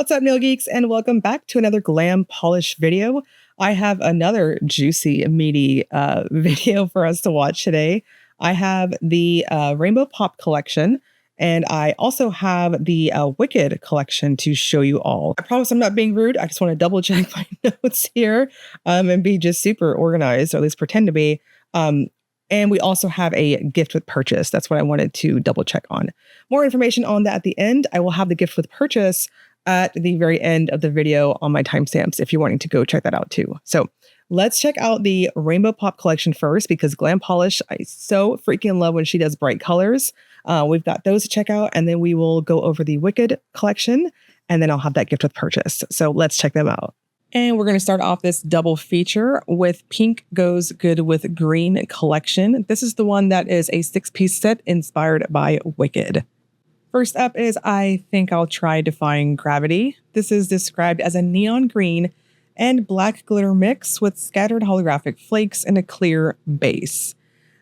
What's up, nail geeks, and welcome back to another glam polish video. I have another juicy, meaty video for us to watch today. I have the Rainbow Pop collection, and I also have the Wicked collection to show you all. I promise I'm not being rude. I just want to double check my notes here and be just super organized, or at least pretend to be. And we also have a gift with purchase. That's what I wanted to double check on. More information on that at the end. I will have the gift with purchase at the very end of the video on my timestamps if you're wanting to go check that out too. So let's check out the Rainbow Pop collection first, because Glam Polish, I so freaking love when she does bright colors. We've got those to check out, and then we will go over the Wicked collection, and then I'll have that gift with purchase. So let's check them out. And we're going to start off this double feature with Pink Goes Good with Green collection. This is the one that is a 6-piece set inspired by Wicked. First up is I Think I'll Try Defying Gravity. This is described as a neon green and black glitter mix with scattered holographic flakes and a clear base.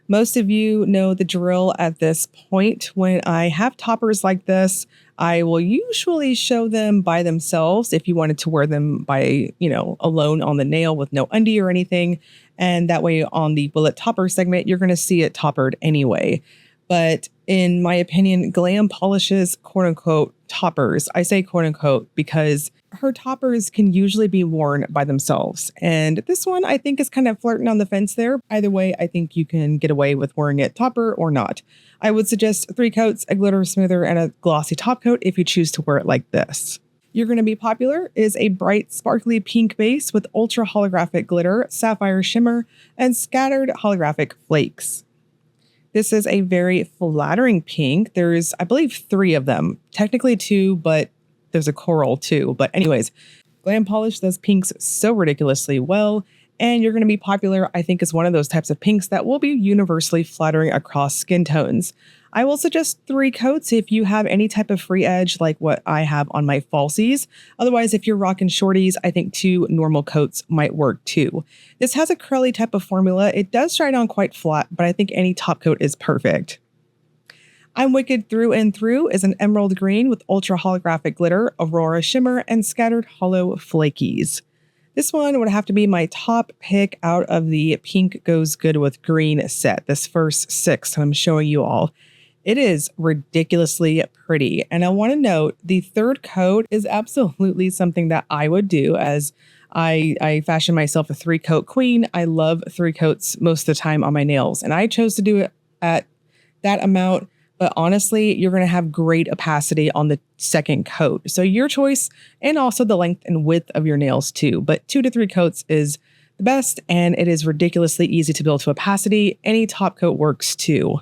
Most of you know the drill at this point. When I have toppers like this, I will usually show them by themselves if you wanted to wear them by, alone on the nail with no undie or anything. And that way on the bullet topper segment, you're going to see it toppered anyway. But in my opinion, Glam polishes quote unquote toppers. I say quote unquote because her toppers can usually be worn by themselves. And this one I think is kind of flirting on the fence there. Either way, I think you can get away with wearing it topper or not. I would suggest 3 coats, a glitter smoother, and a glossy top coat if you choose to wear it like this. You're going to be popular is a bright, sparkly pink base with ultra holographic glitter, sapphire shimmer, and scattered holographic flakes. This is a very flattering pink. There's, I believe, 3 of them. Technically 2, but there's a coral too. But anyways, Glam Polish does pinks so ridiculously well. And you're going to be popular, I think, as one of those types of pinks that will be universally flattering across skin tones. I will suggest 3 coats if you have any type of free edge like what I have on my falsies. Otherwise, if you're rocking shorties, I think 2 normal coats might work too. This has a curly type of formula. It does dry down quite flat, but I think any top coat is perfect. I'm Wicked Through and Through is an emerald green with ultra holographic glitter, aurora shimmer, and scattered hollow flakies. This one would have to be my top pick out of the Pink Goes Good with Green set, this first 6 that I'm showing you all. It is ridiculously pretty. And I want to note the 3rd coat is absolutely something that I would do, as I fashion myself a 3-coat queen. I love 3 coats most of the time on my nails, and I chose to do it at that amount. But honestly, you're going to have great opacity on the 2nd coat. So your choice, and also the length and width of your nails too. But 2 to 3 coats is the best, and it is ridiculously easy to build to opacity. Any top coat works too.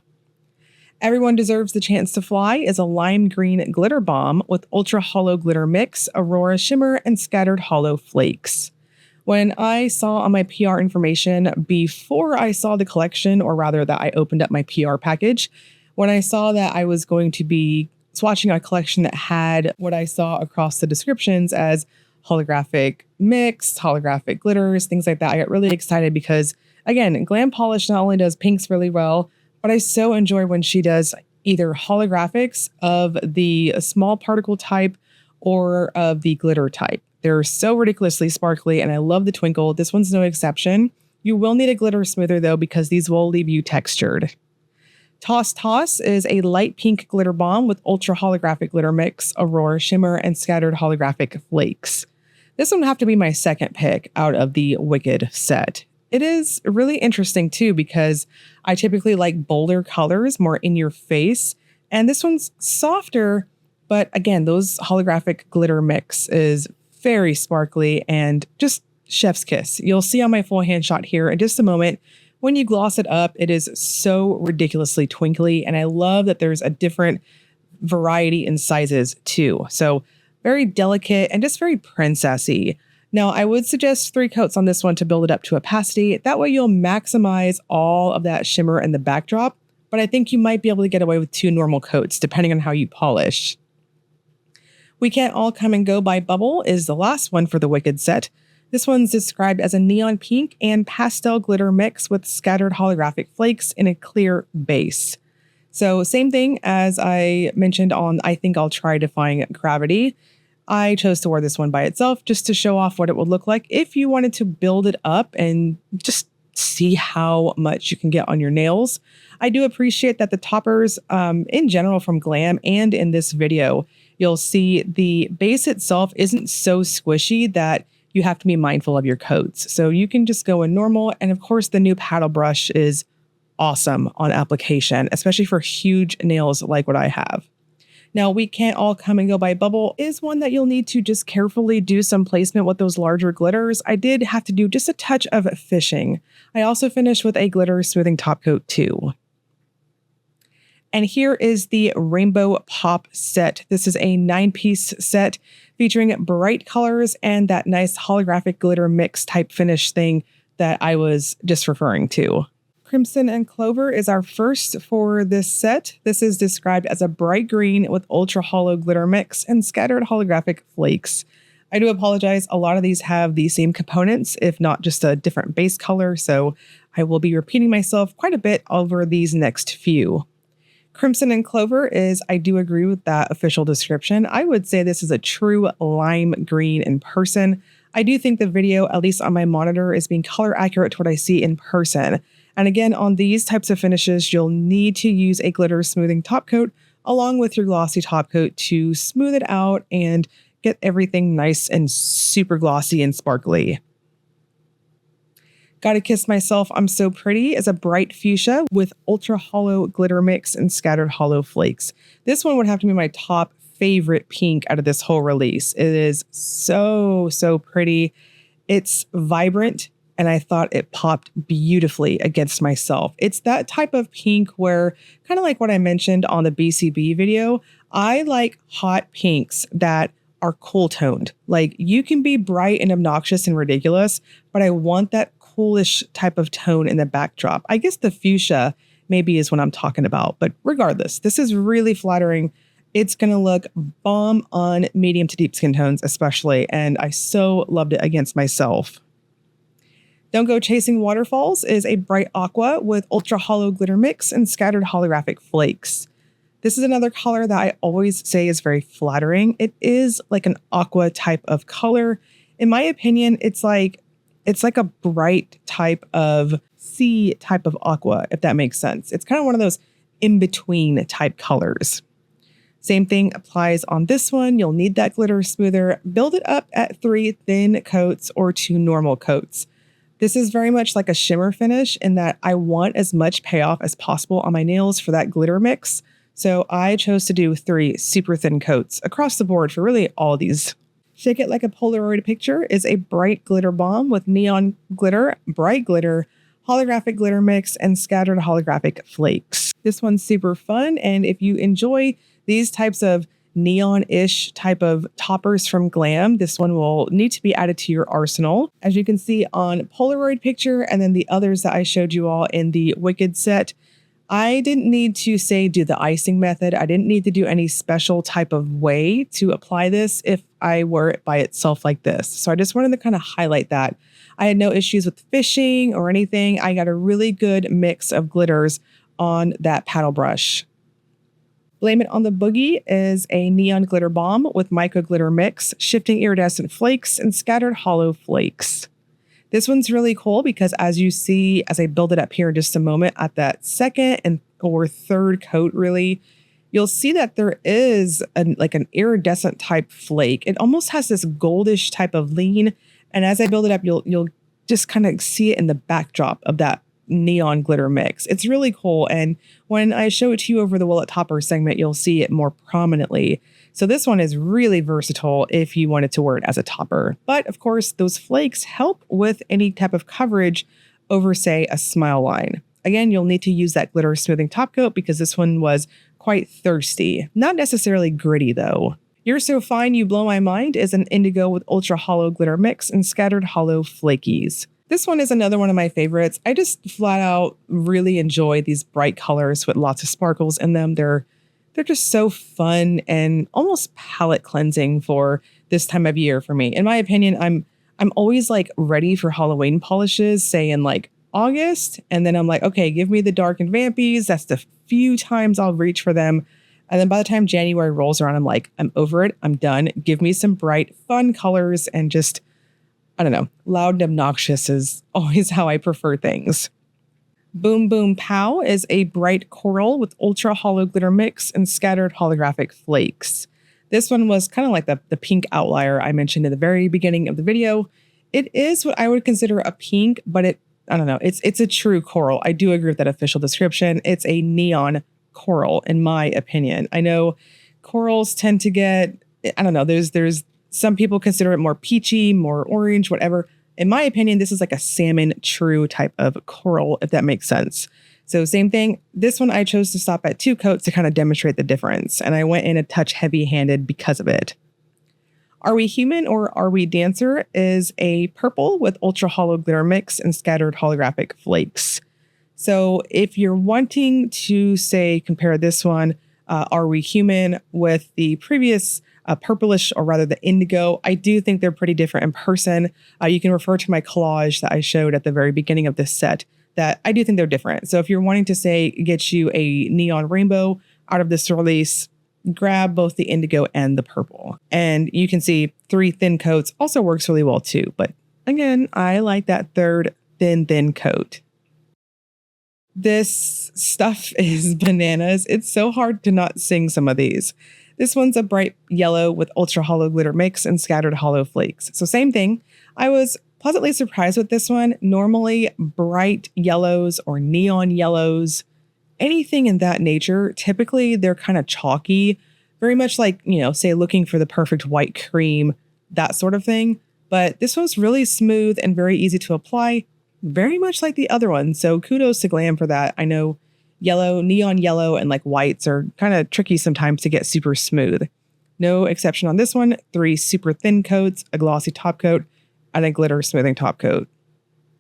Everyone Deserves the Chance to Fly is a lime green glitter bomb with ultra hollow glitter mix, aurora shimmer, and scattered hollow flakes. When I saw on my PR information before I saw the collection, or rather that I opened up my PR package, when I saw that I was going to be swatching a collection that had what I saw across the descriptions as holographic mix, holographic glitters, things like that, I got really excited because, again, Glam Polish not only does pinks really well, but I so enjoy when she does either holographics of the small particle type or of the glitter type. They're so ridiculously sparkly, and I love the twinkle. This one's no exception. You will need a glitter smoother though, because these will leave you textured. Toss Toss is a light pink glitter bomb with ultra holographic glitter mix, aurora shimmer, and scattered holographic flakes. This one would have to be my 2nd pick out of the Wicked set. It is really interesting too, because I typically like bolder colors, more in your face. And this one's softer, but again, those holographic glitter mix is very sparkly and just chef's kiss. You'll see on my full hand shot here in just a moment. When you gloss it up, it is so ridiculously twinkly. And I love that there's a different variety in sizes too. So very delicate and just very princessy. Now, I would suggest 3 coats on this one to build it up to opacity. That way you'll maximize all of that shimmer in the backdrop, but I think you might be able to get away with 2 normal coats depending on how you polish. We Can't All Come and Go by Bubble is the last one for the Wicked set. This one's described as a neon pink and pastel glitter mix with scattered holographic flakes in a clear base. So same thing as I mentioned on I Think I'll Try Defying Gravity. I chose to wear this one by itself just to show off what it would look like if you wanted to build it up and just see how much you can get on your nails. I do appreciate that the toppers in general from Glam and in this video, you'll see the base itself isn't so squishy that you have to be mindful of your coats. So you can just go in normal. And of course, the new paddle brush is awesome on application, especially for huge nails like what I have. Now, We Can't All Come and Go by Bubble is one that you'll need to just carefully do some placement with those larger glitters. I did have to do just a touch of fishing. I also finished with a glitter smoothing top coat too. And here is the Rainbow Pop set. This is a 9-piece set featuring bright colors and that nice holographic glitter mix type finish thing that I was just referring to. Crimson and Clover is our first for this set. This is described as a bright green with ultra hollow glitter mix and scattered holographic flakes. I do apologize. A lot of these have the same components, if not just a different base color. So I will be repeating myself quite a bit over these next few. Crimson and Clover is, I do agree with that official description. I would say this is a true lime green in person. I do think the video, at least on my monitor, is being color accurate to what I see in person. And again, on these types of finishes, you'll need to use a glitter smoothing top coat along with your glossy top coat to smooth it out and get everything nice and super glossy and sparkly. Gotta Kiss Myself, I'm So Pretty is a bright fuchsia with ultra hollow glitter mix and scattered hollow flakes. This one would have to be my top favorite pink out of this whole release. It is so pretty. It's vibrant, and I thought it popped beautifully against myself. It's that type of pink where, kind of like what I mentioned on the BCB video, I like hot pinks that are cool toned. Like, you can be bright and obnoxious and ridiculous, but I want that coolish type of tone in the backdrop. I guess the fuchsia maybe is what I'm talking about, but regardless, this is really flattering. It's going to look bomb on medium to deep skin tones, especially, and I so loved it against myself. Don't Go Chasing Waterfalls is a bright aqua with ultra hollow glitter mix and scattered holographic flakes. This is another color that I always say is very flattering. It is like an aqua type of color. In my opinion, it's like a bright type of sea type of aqua, if that makes sense. It's kind of one of those in-between type colors. Same thing applies on this one. You'll need that glitter smoother. Build it up at 3 thin coats or 2 normal coats. This is very much like a shimmer finish in that I want as much payoff as possible on my nails for that glitter mix. So I chose to do 3 super thin coats across the board for really all of these. Shake It Like a Polaroid Picture is a bright glitter bomb with neon glitter, bright glitter, holographic glitter mix, and scattered holographic flakes. This one's super fun, and if you enjoy these types of neon-ish type of toppers from Glam, this one will need to be added to your arsenal. As you can see on Polaroid Picture and then the others that I showed you all in the Wicked set, I didn't need to do the icing method. I didn't need to do any special type of way to apply this if I were it by itself like this. So I just wanted to kind of highlight that. I had no issues with fishing or anything. I got a really good mix of glitters on that paddle brush. Blame It on the Boogie is a neon glitter bomb with micro glitter mix, shifting iridescent flakes, and scattered hollow flakes. This one's really cool because as you see, as I build it up here in just a moment, at that second or third coat, really, you'll see that there is an iridescent type flake. It almost has this goldish type of lean. And as I build it up, you'll just kind of see it in the backdrop of that neon glitter mix. It's really cool. And when I show it to you over the Will It Topper segment, you'll see it more prominently. So this one is really versatile if you wanted to wear it as a topper. But of course, those flakes help with any type of coverage over, say, a smile line. Again, you'll need to use that glitter smoothing top coat because this one was quite thirsty. Not necessarily gritty though. You're So Fine You Blow My Mind is an indigo with ultra hollow glitter mix and scattered hollow flakies. This one is another one of my favorites. I just flat out really enjoy these bright colors with lots of sparkles in them. They're just so fun and almost palette cleansing for this time of year for me. In my opinion, I'm always like ready for Halloween polishes, say in like August. And then I'm like, okay, give me the dark and vampies. That's the few times I'll reach for them. And then by the time January rolls around, I'm like, I'm over it. I'm done. Give me some bright, fun colors and just, I don't know, loud and obnoxious is always how I prefer things. Boom Boom Pow is a bright coral with ultra hollow glitter mix and scattered holographic flakes. This one was kind of like the pink outlier I mentioned in the very beginning of the video. It is what I would consider a pink, but I don't know, it's a true coral. I do agree with that official description. It's a neon coral, in my opinion. I know corals tend to get, I don't know, there's some people consider it more peachy, more orange, whatever. In my opinion, this is like a salmon true type of coral, if that makes sense. So same thing. This one I chose to stop at 2 coats to kind of demonstrate the difference. And I went in a touch heavy-handed because of it. Are We Human or Are We Dancer is a purple with ultra hollow glitter mix and scattered holographic flakes. So if you're wanting to say, compare this one, Are We Human with the previous purplish, or rather the indigo, I do think they're pretty different in person. You can refer to my collage that I showed at the very beginning of this set, that I do think they're different. So if you're wanting to say, get you a neon rainbow out of this release, grab both the indigo and the purple. And you can see 3 thin coats also works really well too. But again, I like that third thin coat. This stuff is bananas. It's so hard to not sing some of these. This one's a bright yellow with ultra hollow glitter mix and scattered hollow flakes. So same thing. I was pleasantly surprised with this one. Normally bright yellows or neon yellows, anything in that nature, typically they're kind of chalky, very much like, say looking for the perfect white cream, that sort of thing. But this one's really smooth and very easy to apply, very much like the other one. So kudos to Glam for that. I know yellow, neon yellow, and like whites are kind of tricky sometimes to get super smooth. No exception on this one. 3 super thin coats, a glossy top coat, and a glitter smoothing top coat.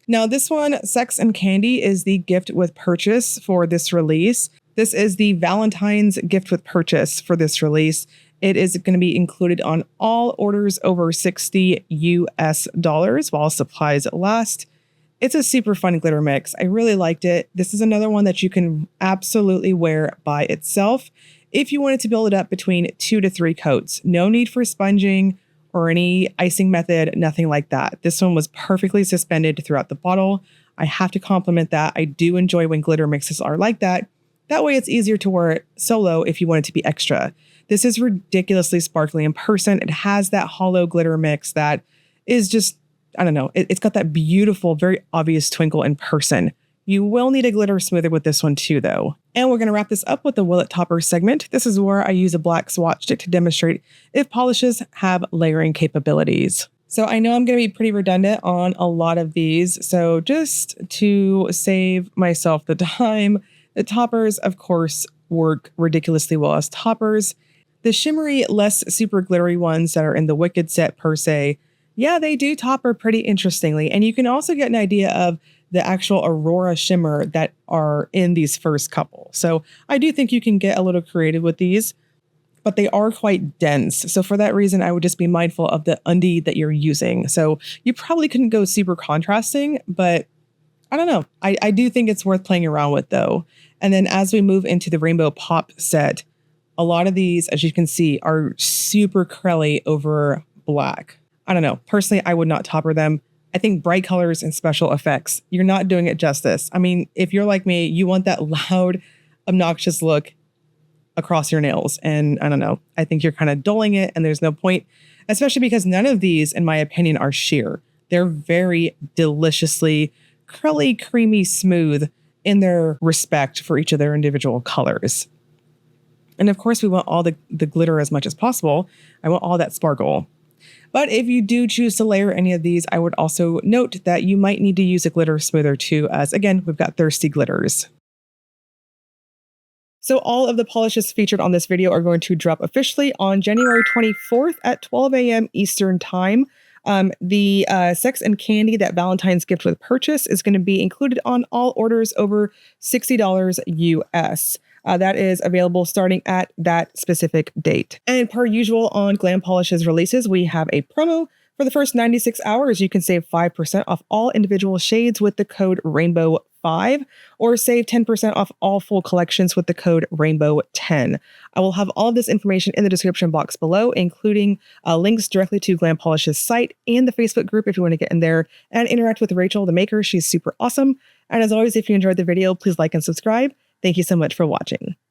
Now this one, Sex and Candy, is the gift with purchase for this release. This is the Valentine's gift with purchase for this release. It is going to be included on all orders over $60 US while supplies last. It's a super fun glitter mix. I really liked it. This is another one that you can absolutely wear by itself if you wanted to build it up between 2 to 3 coats. No need for sponging or any icing method, nothing like that. This one was perfectly suspended throughout the bottle. I have to compliment that. I do enjoy when glitter mixes are like that. That way it's easier to wear it solo if you want it to be extra. This is ridiculously sparkly in person. It has that hollow glitter mix that is just, I don't know, it's got that beautiful, very obvious twinkle in person. You will need a glitter smoother with this one too, though. And we're going to wrap this up with the Will It Topper segment. This is where I use a black swatch stick to demonstrate if polishes have layering capabilities. So I know I'm going to be pretty redundant on a lot of these. So just to save myself the time, the toppers, of course, work ridiculously well as toppers. The shimmery, less super glittery ones that are in the Wicked set per se, yeah, they do topper pretty interestingly. And you can also get an idea of the actual Aurora shimmer that are in these first couple. So I do think you can get a little creative with these, but they are quite dense. So for that reason, I would just be mindful of the undie that you're using. So you probably couldn't go super contrasting, but I don't know. I do think it's worth playing around with though. And then as we move into the Rainbow Pop set, a lot of these, as you can see, are super curly over black. I don't know. Personally, I would not topper them. I think bright colors and special effects, you're not doing it justice. I mean, if you're like me, you want that loud, obnoxious look across your nails. And I don't know, I think you're kind of dulling it and there's no point, especially because none of these, in my opinion, are sheer. They're very deliciously curly, creamy, smooth in their respect for each of their individual colors. And of course, we want all the glitter as much as possible. I want all that sparkle. But if you do choose to layer any of these, I would also note that you might need to use a glitter smoother too, as again, we've got thirsty glitters. So all of the polishes featured on this video are going to drop officially on January 24th at 12 a.m. Eastern Time. The Sex and Candy, that Valentine's gift with purchase, is going to be included on all orders over $60 US. That is available starting at that specific date. And per usual on Glam Polish's releases, we have a promo. For the first 96 hours, you can save 5% off all individual shades with the code RAINBOW 5 or save 10% off all full collections with the code rainbow10. I will have all of this information in the description box below, including links directly to Glam Polish's site and the Facebook group if you want to get in there and interact with Rachel, the maker. She's super awesome. And as always, if you enjoyed the video, please like and subscribe. Thank you so much for watching.